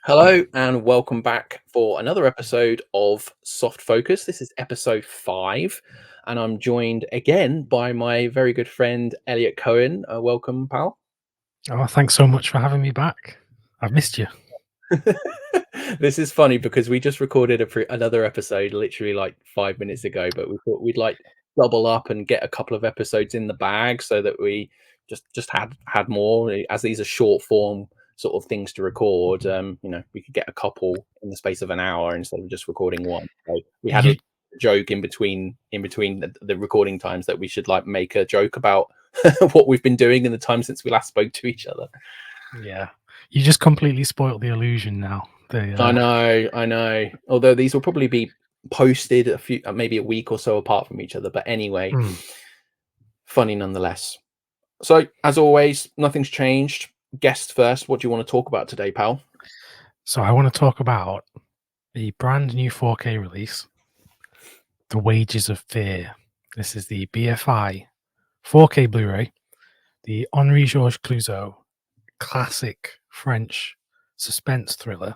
Hello and welcome back for another episode of Soft Focus. This is episode 5, and I'm joined again by my very good friend Elliot Cohen. Welcome, pal. Oh, thanks so much for having me back. I've missed you. This is funny because we just recorded another episode literally like 5 minutes ago, but we thought we'd like double up and get a couple of episodes in the bag so that we just had more. As these are short form sort of things to record, we could get a couple in the space of an hour instead of just recording one. So we had a You, joke in between the recording times that we should like make a joke about what we've been doing in the time since we last spoke to each other. yeah, you just completely spoiled the illusion now. I know. Although these will probably be posted maybe a week or so apart from each other. But anyway, Mm. funny nonetheless. So, as always, nothing's changed. Guest first. What do you want to talk about today, pal? So I want to talk about the brand new 4K release, The Wages of Fear. This is the BFI 4K Blu-ray, the Henri Georges Clouzot classic French suspense thriller.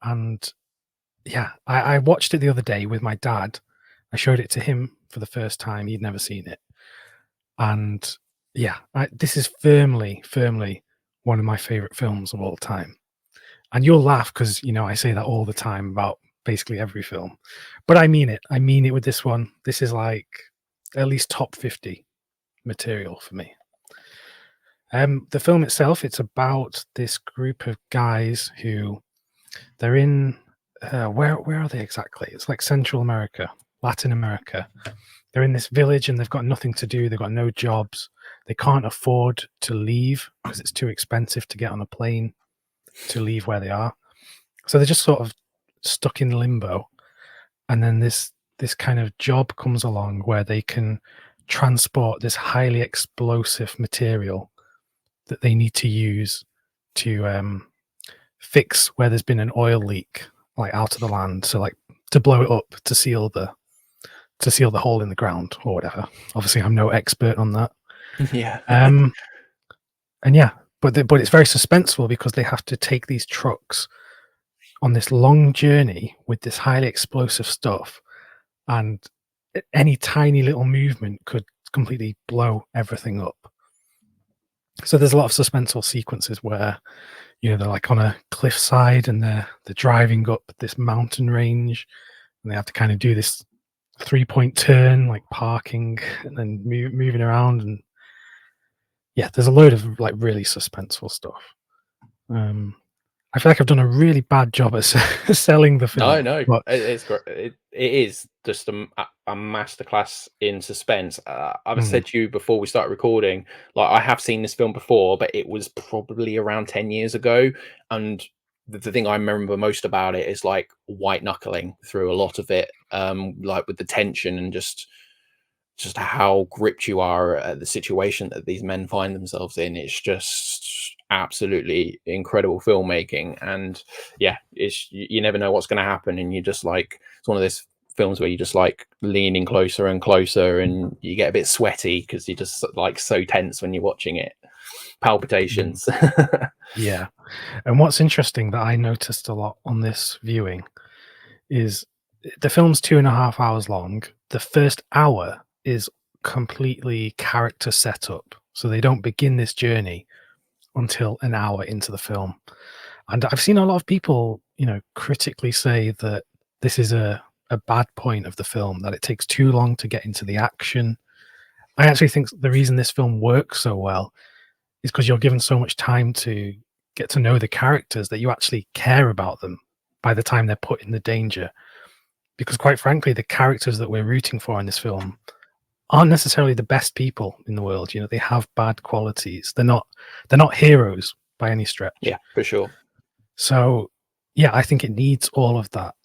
And yeah, I watched it the other day with my dad. I showed it to him for the first time. He'd never seen it. And yeah, this is firmly one of my favorite films of all time. And you'll laugh because I say that all the time about basically every film, but I mean it. I mean it with this one. This is like at least top 50 material for me. The film itself, it's about this group of guys who they're in. Where are they exactly? It's like Central America, Latin America. They're in this village and they've got nothing to do. They've got no jobs. They can't afford to leave because it's too expensive to get on a plane to leave where they are. So they're just sort of stuck in limbo. And then this kind of job comes along where they can transport this highly explosive material that they need to use to fix where there's been an oil leak, like out of the land. So like to blow it up to seal the hole in the ground or whatever. Obviously, I'm no expert on that. Yeah. Um, and yeah, but it's very suspenseful because they have to take these trucks on this long journey with this highly explosive stuff, and any tiny little movement could completely blow everything up. So there's a lot of suspenseful sequences where they're like on a cliffside and they're driving up this mountain range, and they have to kind of do this 3-point turn, like parking and then moving around. And yeah, there's a load of like really suspenseful stuff. I feel like I've done a really bad job at selling the No, film, no, but it's great. It is just a masterclass in suspense. I've mm, said to you before we start recording, like I have seen this film before, but it was probably around 10 years ago. And the thing I remember most about it is like white knuckling through a lot of it, like with the tension and just how gripped you are at the situation that these men find themselves in. It's just absolutely incredible filmmaking, and yeah, you never know what's going to happen, and you just like it's one of those films where you just like leaning closer and closer, and you get a bit sweaty because you're just like so tense when you're watching it. mm, Palpitations. yeah. And what's interesting that I noticed a lot on this viewing is the film's 2.5 hours long. The first hour is completely character setup. So they don't begin this journey until an hour into the film. And I've seen a lot of people, critically say that this is a bad point of the film, that it takes too long to get into the action. I actually think the reason this film works so well is because you're given so much time to get to know the characters that you actually care about them by the time they're put in the danger. Because quite frankly, the characters that we're rooting for in this film aren't necessarily the best people in the world. They have bad qualities. They're not heroes by any stretch. Yeah, for sure. So yeah, I think it needs all of that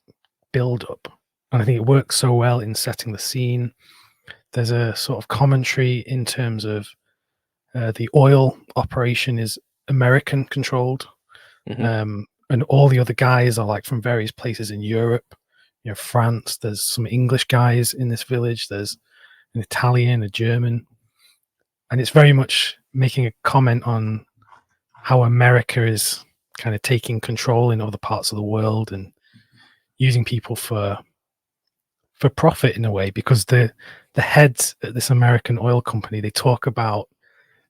build up. And I think it works so well in setting the scene. There's a sort of commentary in terms of the oil operation is American controlled, Hmm. and all the other guys are like from various places in Europe. France. There's some English guys in this village. There's an Italian, a German, and it's very much making a comment on how America is kind of taking control in other parts of the world and using people for profit in a way, because the heads at this American oil company, they talk about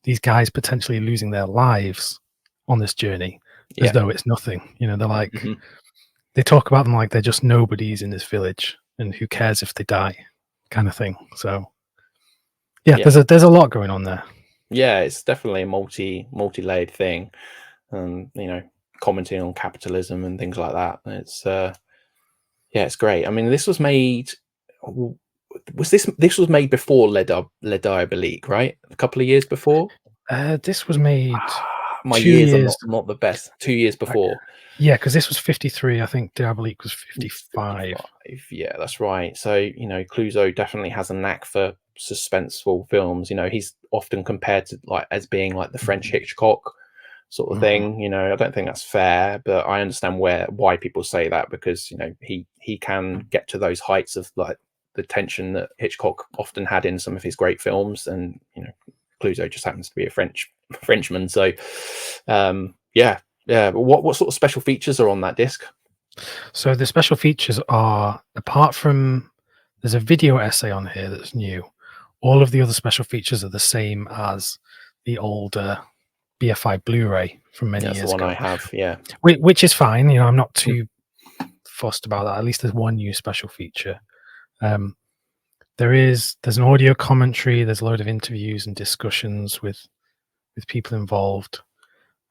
these guys potentially losing their lives on this journey as Yeah. though it's nothing. You know, they're like, Hmm. they talk about them like they're just nobodies in this village, and who cares if they die, kind of thing. So yeah, Yeah. there's a lot going on there. Yeah, it's definitely a multi-layered thing, and commenting on capitalism and things like that. It's yeah, it's great. I mean, this was made. Was this was made before Le Diabolique, right? A couple of years before. This was made My two years are years. not the best. 2 years I- before. Yeah, because this was 53. I think Diabolique was It's 55. 55. Yeah, that's right. So, Clouseau definitely has a knack for suspenseful films. He's often compared to like as being like the French Hitchcock sort of Mhm. thing. I don't think that's fair, but I understand why people say that, because, he can get to those heights of like the tension that Hitchcock often had in some of his great films, and Clouseau just happens to be a Frenchman. So yeah. Yeah, but what sort of special features are on that disc? So the special features are, apart from, there's a video essay on here that's new. All of the other special features are the same as the older BFI Blu-ray from many That's the years one I ago, have. Yeah. which is fine. You know, I'm not Mm. too fussed about that. At least there's one new special feature. Um, there's an audio commentary. There's a load of interviews and discussions with people involved.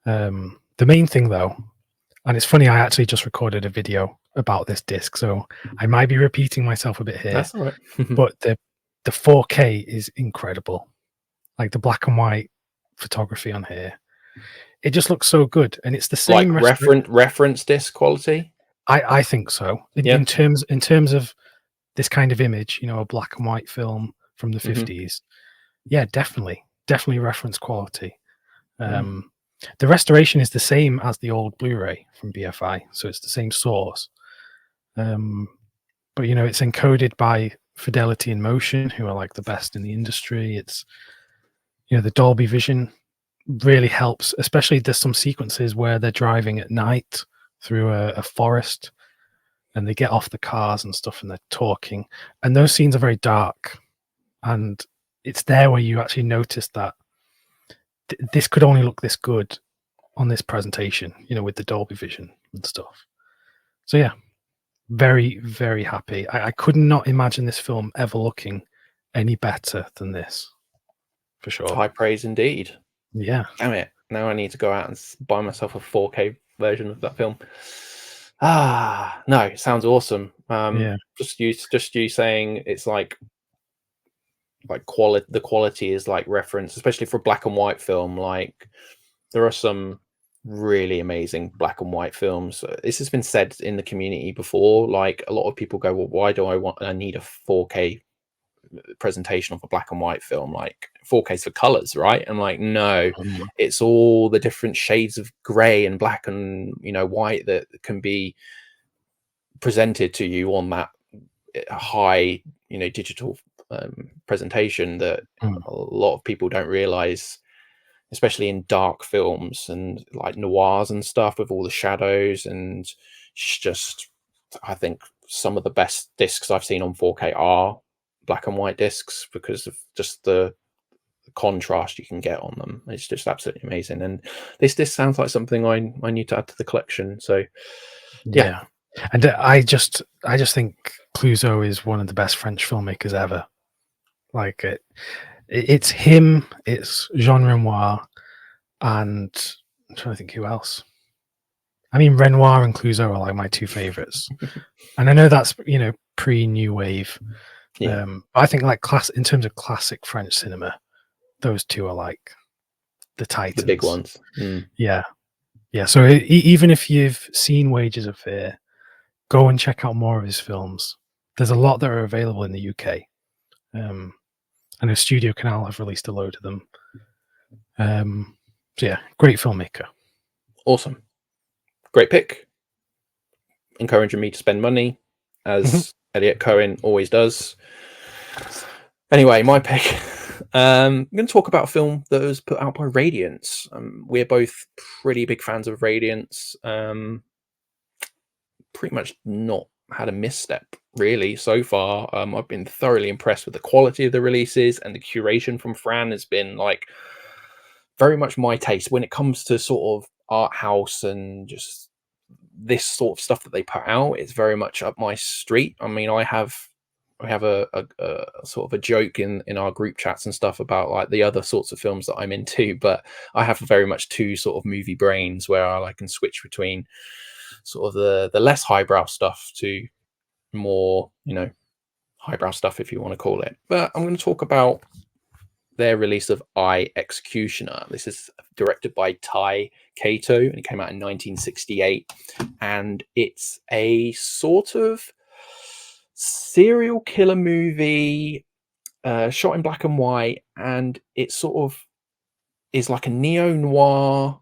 The main thing, though, and it's funny, I actually just recorded a video about this disc, so I might be repeating myself a bit here, That's all right. but the 4K is incredible. Like the black and white photography on here, it just looks so good, and it's the Like same reference disc quality. I think so. Yeah. In terms of this kind of image, you know, a black and white film from the Hmm. 50s. Yeah, definitely reference quality. Mm. Um, the restoration is the same as the old Blu-ray from BFI, so it's the same source. But you know, it's encoded by Fidelity in Motion, who are like the best in the industry. It's, you know, the Dolby Vision really helps, especially there's some sequences where they're driving at night through a forest, and they get off the cars and stuff, and they're talking, and those scenes are very dark, and it's there where you actually notice that this could only look this good on this presentation, you know, with the Dolby Vision and stuff. So yeah, very, very happy. I could not imagine this film ever looking any better than this, for sure. High praise indeed. Yeah. Damn it! Now I need to go out and buy myself a 4K version of that film. Ah, no, it sounds awesome. Yeah. Just you saying it's like quality. The quality is like reference, especially for a black and white film. Like there are some really amazing black and white films. This has been said in the community before. Like a lot of people go, well, why do I need a 4K presentation of a black and white film? Like 4K's for colors, right? I'm like, no, Mhm. it's all the different shades of gray and black and white that can be presented to you on that high digital presentation that Mm. a lot of people don't realize, especially in dark films and like noirs and stuff with all the shadows. And it's just, I think some of the best discs I've seen on 4K are black and white discs, because of just the contrast you can get on them. It's just absolutely amazing. And this sounds like something I need to add to the collection. So yeah. Yeah. And I just think Clouseau is one of the best French filmmakers ever. Like it's him, it's Jean Renoir, and I'm trying to think who else. I mean, Renoir and Clouseau are like my two favorites, and I know that's, you know, pre New Wave. Yeah, I think like in terms of classic French cinema, those two are like the the big titans. ones. Mm. Yeah, yeah. So even if you've seen Wages of Fear, go and check out more of his films. There's a lot that are available in the UK. I know Studio Canal have released a load of them. So yeah, great filmmaker. Awesome. Great pick. Encouraging me to spend money, Mhm. as Elliot Cohen always does. Anyway, my pick. I'm going to talk about a film that was put out by Radiance. We're both pretty big fans of Radiance. Pretty much not had a misstep really so far. I've been thoroughly impressed with the quality of the releases, and the curation from Fran has been like very much my taste when it comes to sort of art house and just this sort of stuff that they put out. It's very much up my street. I mean, I have a sort of a joke in our group chats and stuff about like the other sorts of films that I'm into, but I have very much two sort of movie brains where I can switch between sort of the less highbrow stuff to more, highbrow stuff, if you want to call it. But I'm going to talk about their release of I, Executioner. This is directed by Tai Kato, and it came out in 1968. And it's a sort of serial killer movie shot in black and white, and it sort of is like a neo-noir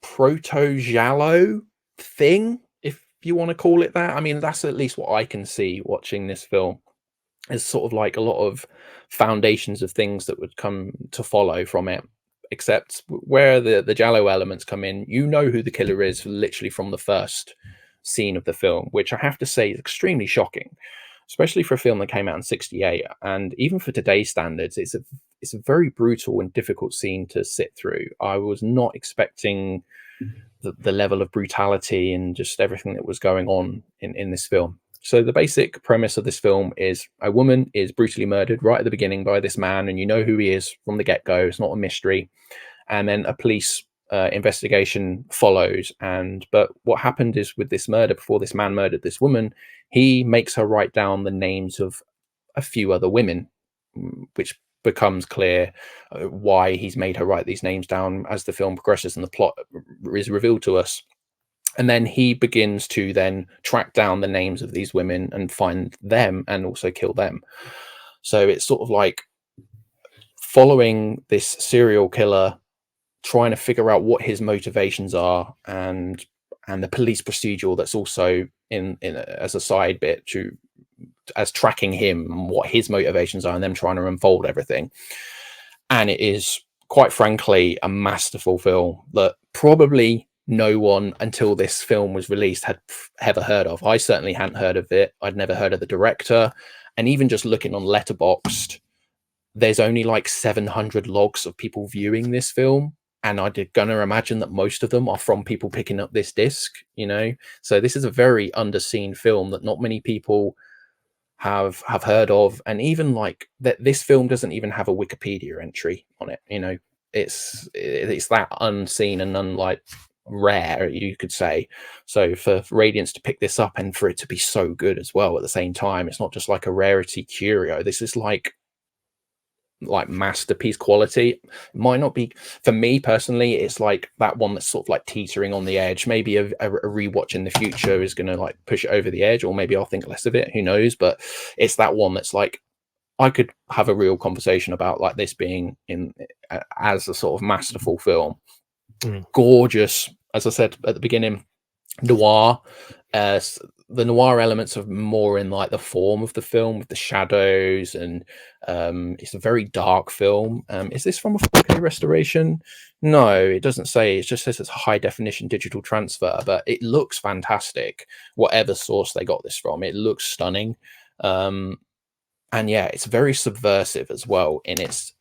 proto-giallo thing, if you want to call it that. I mean, that's at least what I can see watching this film. Is sort of like a lot of foundations of things that would come to follow from it, except where the giallo elements come in, who the killer is literally from the first scene of the film, which I have to say is extremely shocking, especially for a film that came out in 68. And even for today's standards, it's a very brutal and difficult scene to sit through. I was not expecting the level of brutality and just everything that was going on in this film. So the basic premise of this film is a woman is brutally murdered right at the beginning by this man, and you know who he is from the get-go. It's not a mystery. And then a police investigation follows. But what happened is, with this murder, before this man murdered this woman, he makes her write down the names of a few other women, which becomes clear why he's made her write these names down as the film progresses and the plot is revealed to us. And then he begins to then track down the names of these women and find them and also kill them. So it's sort of like following this serial killer, trying to figure out what his motivations are, and the police procedural that's also in as a side bit as tracking him and what his motivations are, and them trying to unfold everything. And it is, quite frankly, a masterful film that probably no one until this film was released had ever heard of. I certainly hadn't heard of it. I'd never heard of the director. And even just looking on Letterboxd, there's only like 700 logs of people viewing this film. And I'm gonna imagine that most of them are from people picking up this disc, So this is a very underseen film that not many people have heard of. And even like that, this film doesn't even have a Wikipedia entry on it. It's that unseen and unlike rare, you could say. So for Radiance to pick this up and for it to be so good as well at the same time, it's not just like a rarity curio. This is like masterpiece quality. It might not be, for me personally, it's like that one that's sort of like teetering on the edge. Maybe a rewatch in the future is going to like push it over the edge, or maybe I'll think less of it, who knows. But it's that one that's like, I could have a real conversation about like this being in as a sort of masterful film. Gorgeous, as I said at the beginning, noir. The noir elements are more in like the form of the film with the shadows, and it's a very dark film. Is this from a 4K restoration? No, it doesn't say. It just says it's a high definition digital transfer, but it looks fantastic. Whatever source they got this from, it looks stunning. And yeah, it's very subversive as well in its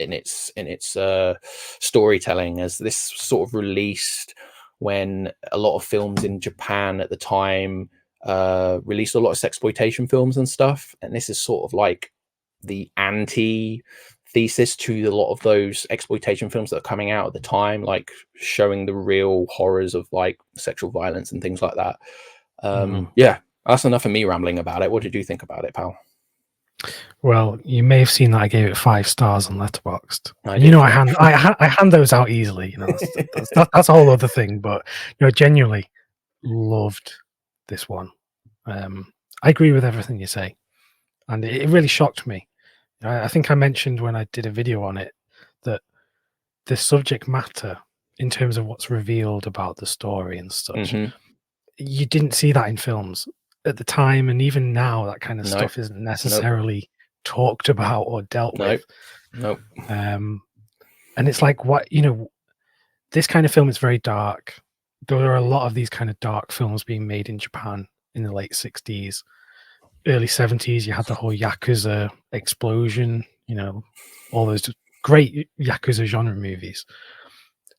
storytelling, as this sort of released when a lot of films in Japan at the time released a lot of sexploitation films and stuff, and this is sort of like the anti-thesis to a lot of those exploitation films that are coming out at the time, like showing the real horrors of like sexual violence and things like that. Yeah, that's enough of me rambling about it. What did you think about it, pal? Well, you may have seen that I gave it 5 stars on Letterboxd. I hand those out easily. That's a whole other thing. But genuinely loved this one. I agree with everything you say, and it really shocked me. I think I mentioned when I did a video on it that the subject matter, in terms of what's revealed about the story and such, you didn't see that in films at the time, and even now that kind of stuff isn't necessarily talked about or dealt No, with. no. And it's like, what, this kind of film is very dark. There are a lot of these kind of dark films being made in Japan in the late 60s, early 70s. You had the whole Yakuza explosion, all those great Yakuza genre movies.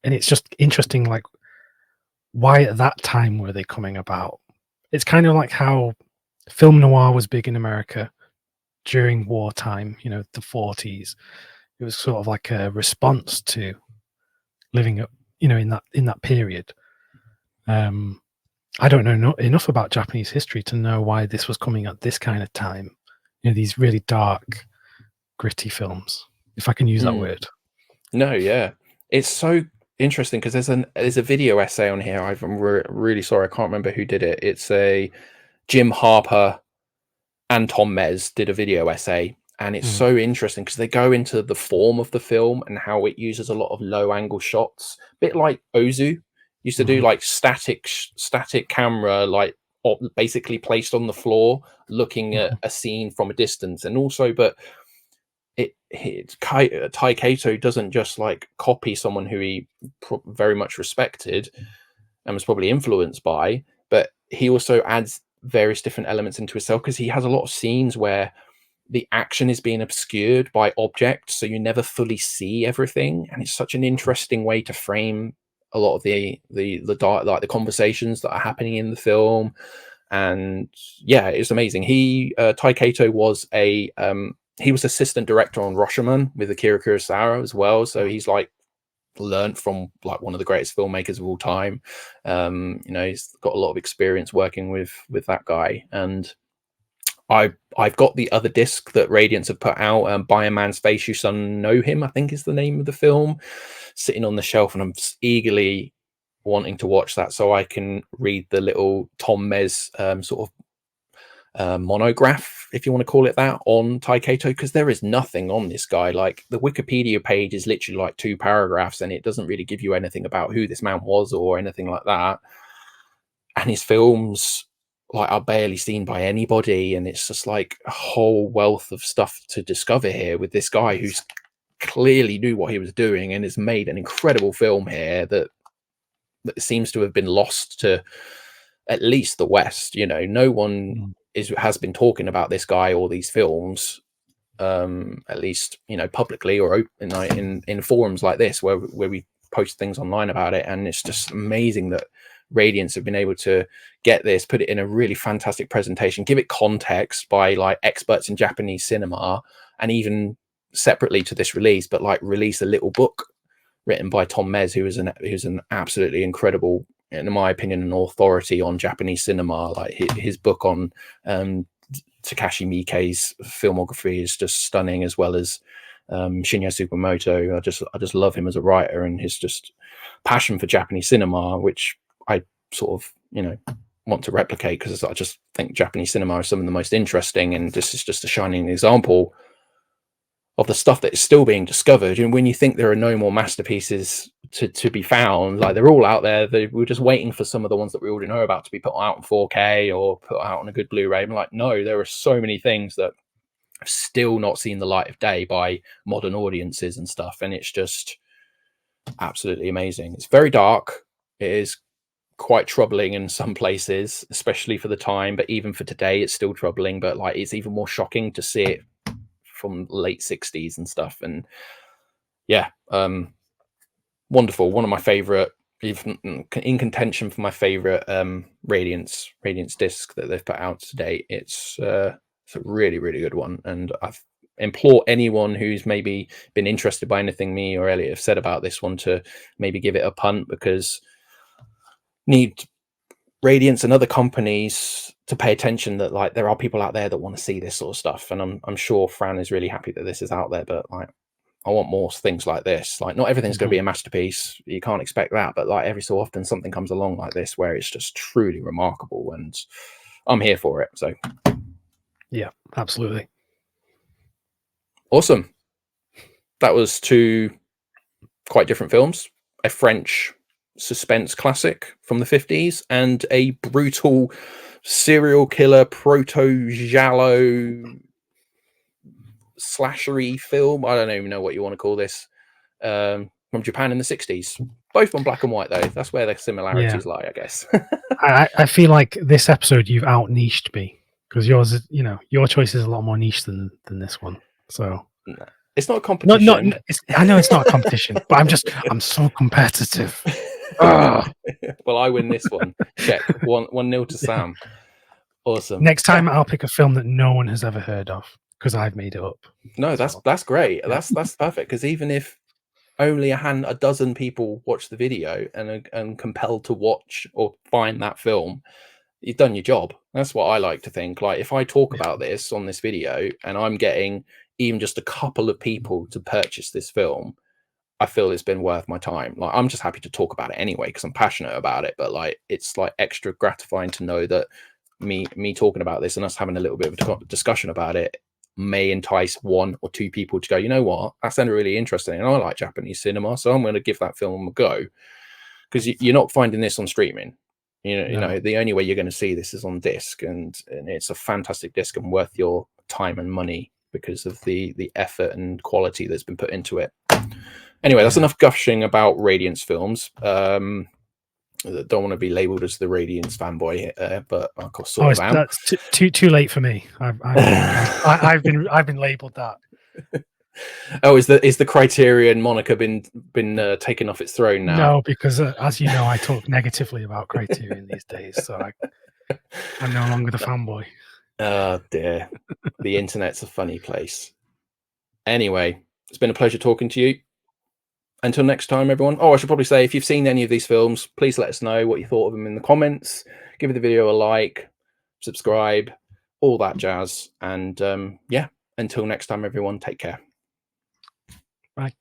And it's just interesting, like, why at that time were they coming about? It's kind of like how film noir was big in America during wartime, the 40s. It was sort of like a response to living up, in that period. I don't know enough about Japanese history to know why this was coming at this kind of time. These really dark, gritty films, if I can use that word. No, yeah, it's so interesting because there's a video essay on here. I'm really sorry, I can't remember who did it. It's a Jim Harper and Tom Mez did a video essay, and it's so interesting because they go into the form of the film and how it uses a lot of low angle shots, a bit like Ozu used to do, like static camera, like basically placed on the floor, looking at a scene from a distance. And also, but Taiketo doesn't just like copy someone who he very much respected and was probably influenced by, but he also adds various different elements into himself, because he has a lot of scenes where the action is being obscured by objects, so you never fully see everything. And it's such an interesting way to frame a lot of the dark, like the conversations that are happening in the film. And yeah, it's amazing. Taiketo was he was assistant director on Rashomon with Akira Kurosawa as well, so he's like learned from like one of the greatest filmmakers of all time. He's got a lot of experience working with that guy. And I've got the other disc that Radiance have put out, By a Man's Face You Son Know Him, I think is the name of the film, sitting on the shelf, and I'm eagerly wanting to watch that so I can read the little Tom Mez sort of monograph, if you want to call it that, on Taiketo, because there is nothing on this guy. Like, the Wikipedia page is literally like 2 paragraphs, and it doesn't really give you anything about who this man was or anything like that. And his films like are barely seen by anybody, and it's just like a whole wealth of stuff to discover here with this guy who's clearly knew what he was doing and has made an incredible film here that seems to have been lost to at least the West. No one has been talking about this guy or these films, at least publicly or open, in forums like this where we post things online about it. And it's just amazing that Radiance have been able to get this, put it in a really fantastic presentation, give it context by like experts in Japanese cinema, and even separately to this release, but like release a little book written by Tom Mez, who's an absolutely incredible, in my opinion, an authority on Japanese cinema. Like his book on Takashi Miike's filmography is just stunning, as well as Shinya Tsukamoto. I just love him as a writer, and his just passion for Japanese cinema, which I sort of want to replicate, because I just think Japanese cinema is some of the most interesting, and this is just a shining example of the stuff that is still being discovered. And when you think there are no more masterpieces to be found, like they're all out there, we're just waiting for some of the ones that we already know about to be put out in 4K or put out on a good Blu-ray. I'm like, no, there are so many things that have still not seen the light of day by modern audiences and stuff, and it's just absolutely amazing. It's very dark. It is quite troubling in some places, especially for the time, but even for today it's still troubling. But like, it's even more shocking to see it from late 60s and stuff. And yeah, wonderful. One of my favorite, even in contention for my favorite Radiance disc that they've put out to date. It's a really, really good one, and I implore anyone who's maybe been interested by anything me or Elliot have said about this one to maybe give it a punt, because need Radiance and other companies to pay attention that like there are people out there that want to see this sort of stuff. And I'm sure Fran is really happy that this is out there, but like, I want more things like this. Like, not everything's going to be a masterpiece, you can't expect that, but like every so often something comes along like this where it's just truly remarkable, and I'm here for it. So yeah, absolutely awesome. That was 2 quite different films: a French suspense classic from the 50s and a brutal serial killer proto giallo slashery film. I don't even know what you want to call this. From Japan in the 60s. Both on black and white, though. That's where the similarities lie, I guess. I feel like this episode you've out niched me, because yours is, you know, your choice is a lot more niche than this one. So No, it's not a competition. I know it's not a competition, but I'm so competitive. Ugh. Well, I win this one. Check. 1-0 to Sam. Awesome. Next time I'll pick a film that no one has ever heard of because I've made it up. No, So, that's great. yeah. That's perfect, because even if only a dozen people watch the video and compelled to watch or find that film, you've done your job. That's what I like to think. Like, if I talk about this on this video and I'm getting even just a couple of people to purchase this film, I feel it's been worth my time. Like, I'm just happy to talk about it anyway because I'm passionate about it, but like, it's like extra gratifying to know that me talking about this and us having a little bit of a discussion about it may entice 1 or 2 people to go, you know what, that sounded really interesting and I like Japanese cinema, so I'm going to give that film a go. Because you're not finding this on streaming. You know, the only way you're going to see this is on disc, and it's a fantastic disc and worth your time and money because of the effort and quality that's been put into it. Anyway, that's enough gushing about Radiance Films. Don't want to be labelled as the Radiance fanboy, but of course, sort of am. That's too late for me. I've been labelled that. Oh, is the Criterion moniker been taken off its throne now? No, because as you know, I talk negatively about Criterion these days, so I'm no longer the fanboy. Oh dear, the internet's a funny place. Anyway, it's been a pleasure talking to you. Until next time, everyone. Oh, I should probably say, if you've seen any of these films, please let us know what you thought of them in the comments. Give the video a like, subscribe, all that jazz. And yeah, until next time, everyone, take care. Bye.